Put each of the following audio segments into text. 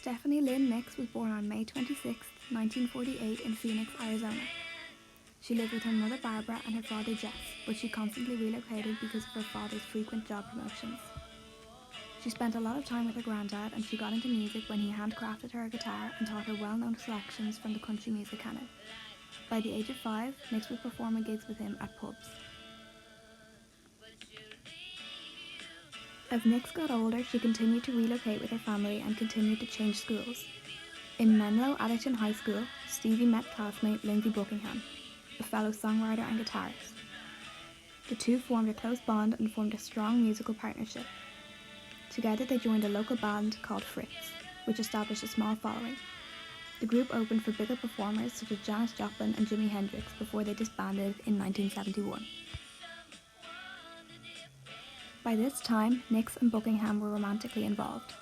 Stephanie Lynn Nicks was born on May 26, 1948 in Phoenix, Arizona. She lived with her mother Barbara and her father Jess, but she constantly relocated because of her father's frequent job promotions. She spent a lot of time with her granddad, and she got into music when he handcrafted her a guitar and taught her well-known selections from the country music canon. By the age of 5, Nicks was performing gigs with him at pubs. As Nicks got older, she continued to relocate with her family and continued to change schools. In Menlo Atherton High School, Stevie met classmate Lindsey Buckingham, a fellow songwriter and guitarist. The two formed a close bond and formed a strong musical partnership. Together they joined a local band called Fritz, which established a small following. The group opened for bigger performers such as Janis Joplin and Jimi Hendrix before they disbanded in 1971. By this time, Nicks and Buckingham were romantically involved.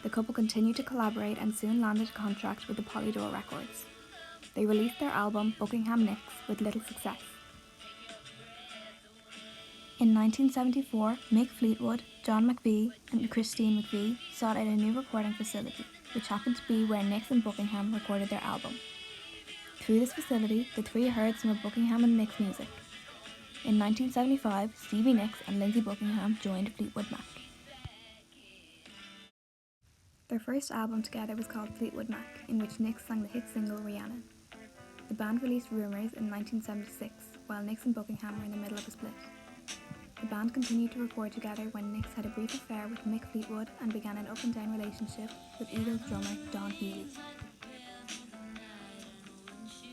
The couple continued to collaborate and soon landed a contract with the Polydor Records. They released their album Buckingham Nicks with little success. In 1974, Mick Fleetwood, John McVie and Christine McVie sought out a new recording facility, which happened to be where Nicks and Buckingham recorded their album. Through this facility, the three heard some of Buckingham and Nicks' music. In 1975, Stevie Nicks and Lindsey Buckingham joined Fleetwood Mac. Their first album together was called Fleetwood Mac, in which Nicks sang the hit single Rhiannon. The band released Rumours in 1976, while Nicks and Buckingham were in the middle of a split. The band continued to record together when Nicks had a brief affair with Mick Fleetwood and began an up-and-down relationship with Eagles drummer Don Healy.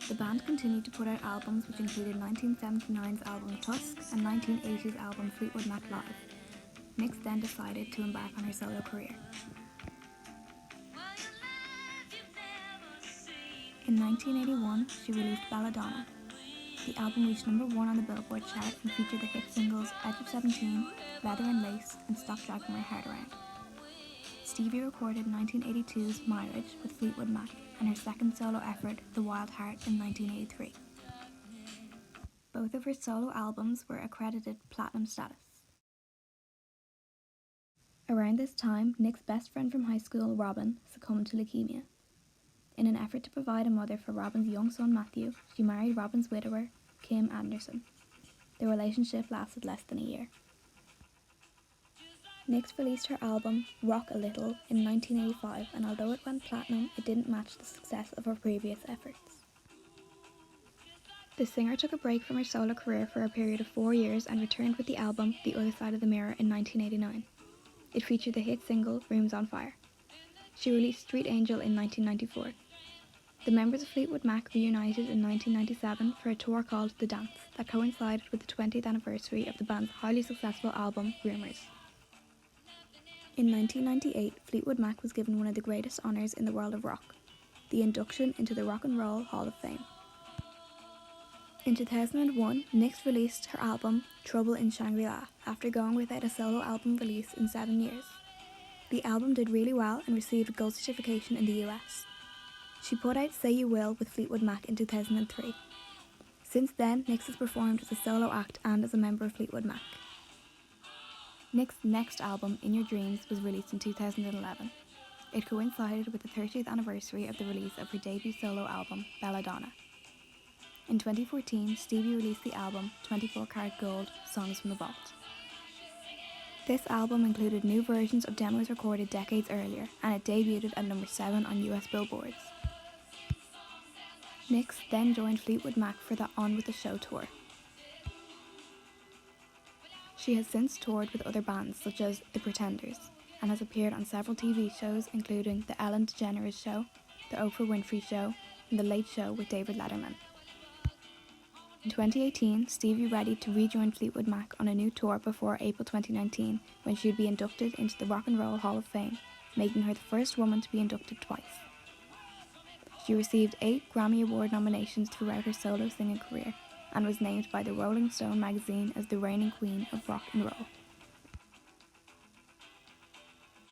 The band continued to put out albums which included 1979's album Tusk and 1980's album Fleetwood Mac Live. Nicks then decided to embark on her solo career. In 1981, she released Belladonna. The album reached number 1 on the Billboard chart and featured the hit singles Edge of 17, Leather and Lace, and Stop Dragging My Heart Around. Stevie recorded 1982's Marriage with Fleetwood Mac and her second solo effort, The Wild Heart, in 1983. Both of her solo albums were accredited platinum status. Around this time, Nick's best friend from high school, Robin, succumbed to leukemia. In an effort to provide a mother for Robin's young son Matthew, she married Robin's widower, Kim Anderson. The relationship lasted less than a year. Nicks released her album, Rock a Little, in 1985, and although it went platinum, it didn't match the success of her previous efforts. The singer took a break from her solo career for a period of 4 years and returned with the album The Other Side of the Mirror in 1989. It featured the hit single Rooms on Fire. She released Street Angel in 1994. The members of Fleetwood Mac reunited in 1997 for a tour called The Dance that coincided with the 20th anniversary of the band's highly successful album Rumours. In 1998, Fleetwood Mac was given one of the greatest honours in the world of rock, the induction into the Rock and Roll Hall of Fame. In 2001, Nicks released her album Trouble in Shangri-La after going without a solo album release in 7 years. The album did really well and received a gold certification in the US. She put out Say You Will with Fleetwood Mac in 2003. Since then, Nicks has performed as a solo act and as a member of Fleetwood Mac. Nicks' next album, In Your Dreams, was released in 2011. It coincided with the 30th anniversary of the release of her debut solo album, Belladonna. In 2014, Stevie released the album 24 Karat Gold, Songs from the Vault. This album included new versions of demos recorded decades earlier, and it debuted at number 7 on US billboards. Nicks then joined Fleetwood Mac for the On With The Show tour. She has since toured with other bands such as The Pretenders, and has appeared on several TV shows including The Ellen DeGeneres Show, The Oprah Winfrey Show, and The Late Show with David Letterman. In 2018, Stevie readied to rejoin Fleetwood Mac on a new tour before April 2019, when she would be inducted into the Rock and Roll Hall of Fame, making her the first woman to be inducted twice. She received 8 Grammy Award nominations throughout her solo singing career, and was named by the Rolling Stone magazine as the reigning queen of rock and roll.